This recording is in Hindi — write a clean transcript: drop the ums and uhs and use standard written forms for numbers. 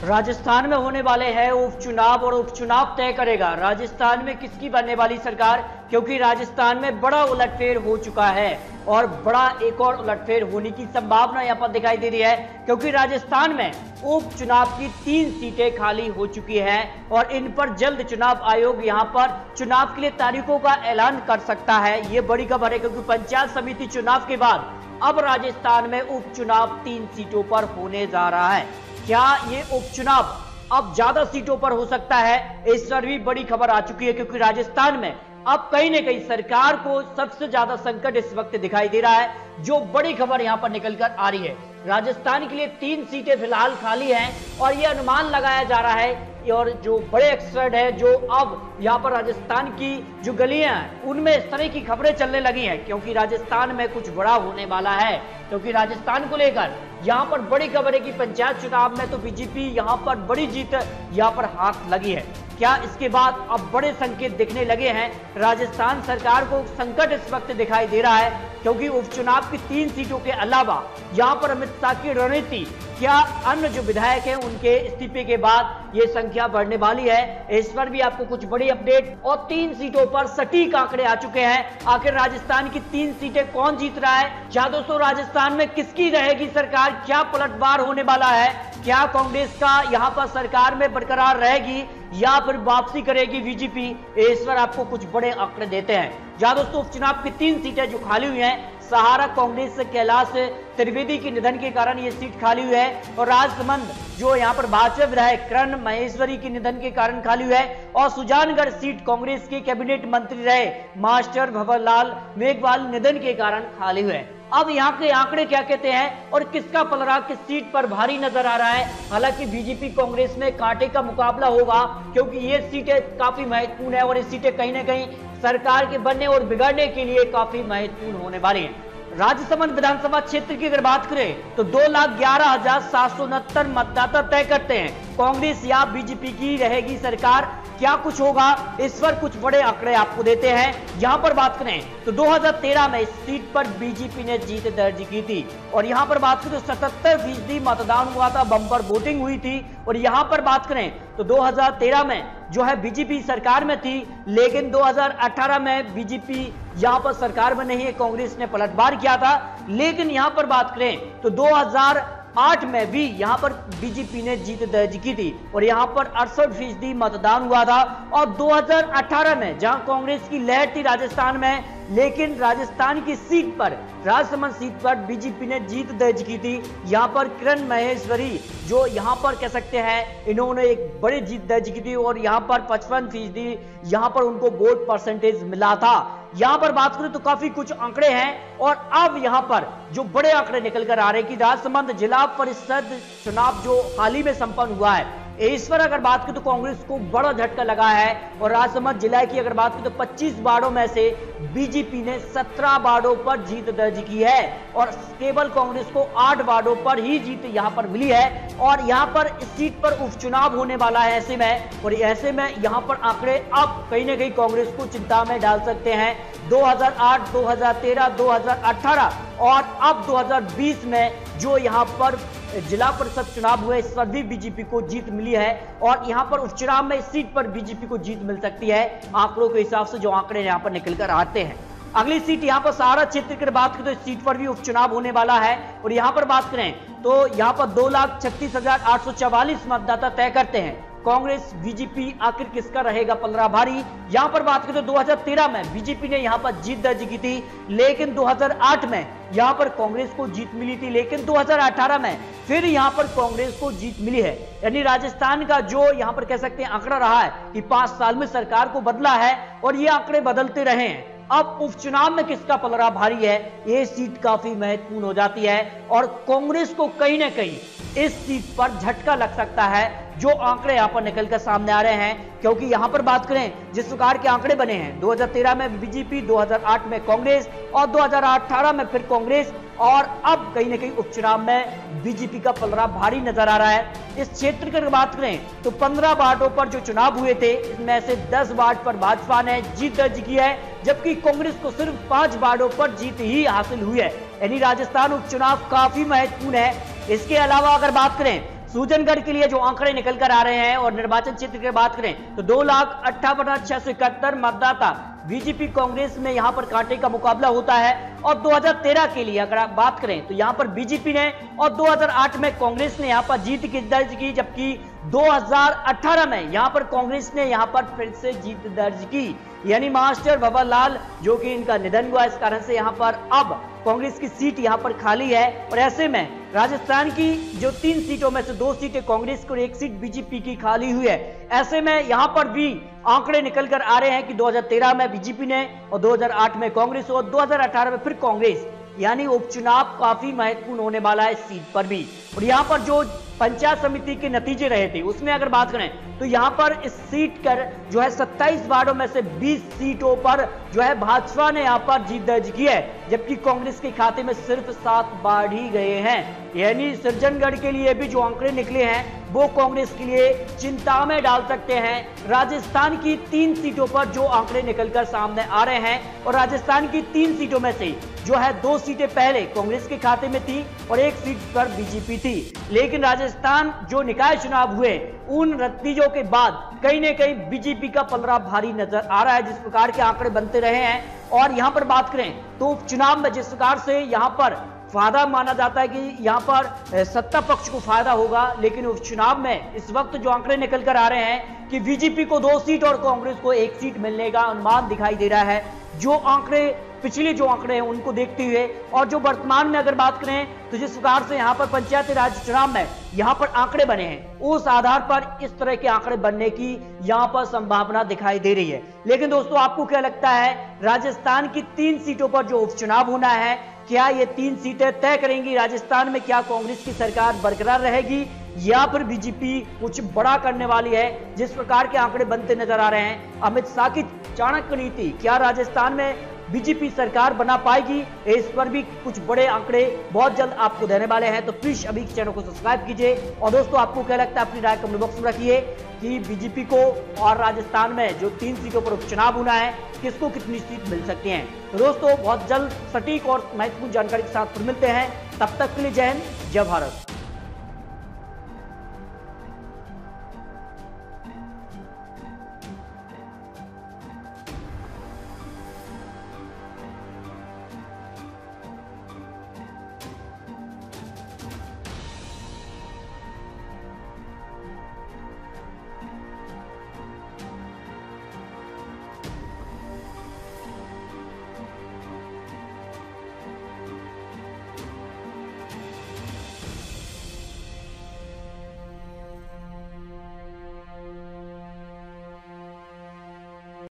राजस्थान में होने वाले हैं उपचुनाव और उपचुनाव तय करेगा राजस्थान में किसकी बनने वाली सरकार, क्योंकि राजस्थान में बड़ा उलटफेर हो चुका है और बड़ा एक और उलटफेर होने की संभावना यहां पर दिखाई दे रही है, क्योंकि राजस्थान में उपचुनाव की 3 सीटें खाली हो चुकी हैं और इन पर जल्द चुनाव आयोग यहां पर चुनाव के लिए तारीखों का ऐलान कर सकता है। ये बड़ी खबर है, क्योंकि पंचायत समिति चुनाव के बाद अब राजस्थान में उपचुनाव 3 सीटों पर होने जा रहा है। क्या ये उपचुनाव अब ज्यादा सीटों पर हो सकता है? इस पर भी बड़ी खबर आ चुकी है, क्योंकि राजस्थान में अब कहीं न कहीं सरकार को सबसे ज्यादा संकट इस वक्त दिखाई दे रहा है। जो बड़ी खबर यहां पर निकलकर आ रही है, राजस्थान के लिए 3 सीटें फिलहाल खाली हैं और यह अनुमान लगाया जा रहा है, और जो बड़े एक्सपर्ट है जो अब यहां पर राजस्थान की जो गलियां हैं उनमें इस तरह की खबरें चलने लगी हैं, क्योंकि राजस्थान में कुछ बड़ा होने वाला है। क्योंकि राजस्थान को लेकर यहां पर बड़ी खबर है कि पंचायत चुनाव में तो बीजेपी यहां पर बड़ी जीत यहां पर हाथ लगी है। क्या इसके बाद अब बड़े संकेत दिखने लगे हैं? राजस्थान सरकार को संकट इस वक्त दिखाई दे रहा है, क्योंकि उपचुनाव की 3 सीटों के अलावा यहां पर अमित शाह की रणनीति, क्या अन्य जो विधायक हैं उनके इस्तीफे के बाद ये संख्या बढ़ने वाली है? इस पर भी आपको कुछ बड़ी अपडेट और 3 सीटों पर सटीक आंकड़े आ चुके हैं। आखिर राजस्थान की 3 सीटें कौन जीत रहा है? क्या दोस्तों राजस्थान में किसकी रहेगी सरकार? क्या पलटवार होने वाला है? क्या कांग्रेस का यहां पर सरकार में बरकरार रहेगी या फिर वापसी करेगी बीजेपी? इस पर आपको कुछ बड़े आंकड़े देते हैं। जहां दोस्तों उपचुनाव की 3 सीटें जो खाली हुई हैं, सहारा कांग्रेस से कैलाश त्रिवेदी के निधन के कारण ये सीट खाली हुई है, और राजसमंद जो यहां पर भाजपा विधायक करण महेश्वरी के निधन के कारण खाली हुई है, और सुजानगढ़ सीट कांग्रेस के कैबिनेट मंत्री रहे मास्टर भंवरलाल मेघवाल निधन के कारण खाली हुए। अब यहाँ के आंकड़े क्या कहते हैं और किसका पलड़ा किस सीट पर भारी नजर आ रहा है? हालांकि बीजेपी कांग्रेस में कांटे का मुकाबला होगा, क्योंकि ये सीटें काफी महत्वपूर्ण है और ये सीटें कहीं ना कहीं सरकार के बनने और बिगड़ने के लिए काफी महत्वपूर्ण होने वाली हैं। राजसमंद विधानसभा क्षेत्र की अगर बात करें तो 2,11,769 मतदाता तय करते हैं कांग्रेस या बीजेपी की रहेगी सरकार। क्या कुछ होगा, इस पर कुछ बड़े आंकड़े आपको देते हैं। यहां पर बात करें तो 2013 में इस सीट पर बीजेपी ने जीत दर्ज की थी, और यहां पर बात करें तो 77% मतदान हुआ था, बम्पर वोटिंग हुई थी। और यहां पर बात करें तो 2013 में जो है बीजेपी सरकार में थी, लेकिन 2018 में बीजेपी यहां पर सरकार में नहीं है, कांग्रेस ने पलटवार किया था। लेकिन यहां पर बात करें तो 2008 में भी यहां पर बीजेपी ने जीत दर्ज की थी, और यहां पर 68% मतदान हुआ था। और 2018 में जहां कांग्रेस की लहर थी राजस्थान में, लेकिन राजस्थान की सीट पर, राजसमंद सीट पर बीजेपी ने जीत दर्ज की थी। यहां पर करण महेश्वरी जो यहां पर कह सकते हैं इन्होंने एक बड़ी जीत दर्ज की थी, और यहां पर 55% यहां पर उनको वोट परसेंटेज मिला था। यहां पर बात करें तो काफी कुछ आंकड़े हैं, और अब यहां पर जो बड़े आंकड़े निकल कर आ रहे हैं कि राजसमंद जिला परिषद चुनाव जो हाल ही में संपन्न हुआ है, इस पर अगर बात करें तो कांग्रेस को बड़ा झटका लगा है। और राजसमंद जिला की अगर बात करें तो 25 वार्डों में से बीजेपी ने 17 वार्डों पर जीत दर्ज की है, और केवल कांग्रेस को 8 वार्डों पर ही जीत यहां पर मिली है। और यहां पर इस सीट पर उपचुनाव होने वाला है ऐसे में, और ऐसे में यहां पर आंकड़े अब कहीं ना कहीं कांग्रेस को चिंता में डाल सकते हैं। 2008, 2013, 2018 और अब 2020 में जो यहां पर जिला परिषद चुनाव हुए, इस पर भी बीजेपी को जीत मिली है, और यहां पर उपचुनाव में इस सीट पर बीजेपी को जीत मिल सकती है आंकड़ों के हिसाब से जो आंकड़े यहां पर निकल कर आते हैं। अगली सीट यहां पर सहारा क्षेत्र की बात करें तो इस सीट पर भी उपचुनाव होने वाला है, और यहां पर बात करें तो यहां पर 2,36,844 मतदाता तय करते हैं कांग्रेस बीजेपी, आखिर किसका रहेगा पलड़ा भारी? यहां पर बात करें तो 2013 में बीजेपी ने यहां पर जीत दर्ज की थी, लेकिन 2008 में यहां पर कांग्रेस को जीत मिली थी, लेकिन 2018 में फिर यहां पर कांग्रेस को जीत मिली है। यानी राजस्थान का जो यहां पर कह सकते हैं आंकड़ा रहा है कि 5 साल में सरकार को बदला है, और ये आंकड़े बदलते रहे हैं। अब उपचुनाव में किसका पलड़ा भारी है, ये सीट काफी महत्वपूर्ण हो जाती है, और कांग्रेस को कहीं ना कहीं इस सीट पर झटका लग सकता है, जो आंकड़े यहां पर निकलकर सामने आ रहे हैं। क्योंकि यहां पर बात करें जिस प्रकार के आंकड़े बने हैं, 2013 में बीजेपी, 2008 में कांग्रेस और 2018 में फिर कांग्रेस, और अब कहीं ना कहीं उपचुनाव में बीजेपी का पलड़ा भारी नजर आ रहा है। इस क्षेत्र की बात करें तो 15 वार्डों पर जो चुनाव हुए थे, इसमें से 10 वार्ड पर भाजपा ने जीत दर्ज की है, जबकि कांग्रेस को सिर्फ 5 वार्डों पर जीत ही हासिल हुई है। यानी राजस्थान उपचुनाव काफी महत्वपूर्ण है। इसके अलावा अगर बात करें सुजनगढ़ के लिए जो आंकड़े निकल कर आ रहे हैं और निर्वाचन क्षेत्र की बात करें तो 2,58,671 मतदाता बीजेपी कांग्रेस में यहां पर कांटे का मुकाबला होता है। और 2013 के लिए अगर आप बात करें तो यहां पर बीजेपी ने और 2008 में कांग्रेस ने यहां पर जीत की दर्ज की, जबकि 2018 में यहां पर कांग्रेस ने यहां पर फिर से जीत दर्ज की। यानी मास्टर भंवर लाल जो कि इनका निधन हुआ, इस कारण से यहां पर अब कांग्रेस की सीट यहां पर खाली है। और ऐसे में राजस्थान की जो 3 सीटों में से 2 सीटें कांग्रेस की और 1 सीट बीजेपी की खाली हुई है। ऐसे में यहां पर भी आंकड़े निकल कर आ रहे हैं कि 2013 में बीजेपी ने और 2008 में कांग्रेस और 2018 में फिर कांग्रेस, यानी उपचुनाव काफी महत्वपूर्ण होने वाला है इस सीट पर भी। और यहां पर जो पंचायत समिति के नतीजे रहे थे उसमें अगर बात करें तो यहां पर इस सीट कर जो है 27 वार्डों में से 20 सीटों पर जो है भाजपा ने यहां पर जीत दर्ज की है, जबकि कांग्रेस के खाते में सिर्फ 7 वार्ड ही गए हैं। यानी सुजनगढ़ के लिए भी जो आंकड़े निकले हैं वो कांग्रेस के लिए चिंता में डाल सकते हैं। राजस्थान की 3 सीटों पर जो आंकड़े निकलकर सामने आ रहे हैं और राजस्थान की 3 सीटों में से जो है 2 सीटें पहले कांग्रेस के खाते में थी और 1 सीट पर बीजेपी थी। लेकिन राजस्थान जो निकाय चुनाव हुए उन नतीजों के बाद कहीं न कहीं बीजेपी का पलड़ा भारी नजर आ रहा है, जिस प्रकार के आंकड़े बनते रहे हैं। और यहां पर बात करें तो उपचुनाव में जिस प्रकार से यहां पर फायदा माना जाता है कि यहां पर सत्ता पक्ष को फायदा होगा, लेकिन उपचुनाव में इस वक्त जो आंकड़े निकल कर आ रहे हैं कि बीजेपी को 2 सीट और कांग्रेस को 1 सीट मिलने का अनुमान दिखाई दे रहा है। जो आंकड़े पिछले जो आंकड़े हैं उनको देखते हुए और जो वर्तमान में अगर बात करें तो जिस प्रकार से यहां पर पंचायती राज चुनाव में यहां पर आंकड़े बने हैं उस आधार पर इस तरह के आंकड़े बनने की यहां पर संभावना दिखाई दे रही है। लेकिन दोस्तों आपको क्या लगता है, राजस्थान की 3 सीटों पर जो उपचुनाव होना है, क्या ये 3 सीटें तय करेंगी राजस्थान में? क्या कांग्रेस की सरकार बरकरार रहेगी या फिर बीजेपी कुछ बड़ा करने वाली है? जिस प्रकार के आंकड़े बनते नजर आ रहे हैं, अमित शाह की चाणक्य नीति क्या राजस्थान में बीजेपी सरकार बना पाएगी? इस पर भी कुछ बड़े आंकड़े बहुत जल्द आपको देने वाले हैं, तो प्लीज अभी चैनल को सब्सक्राइब कीजिए। और दोस्तों आपको क्या लगता है, अपनी राय कमेंट बॉक्स में रखिए कि बीजेपी को और राजस्थान में जो 3 सीटों पर उपचुनाव होना है किसको कितनी सीट मिल सकती हैं। तो दोस्तों बहुत जल्द सटीक और महत्वपूर्ण जानकारी के साथ फिर मिलते हैं, तब तक के लिए जय हिंद, जय भारत।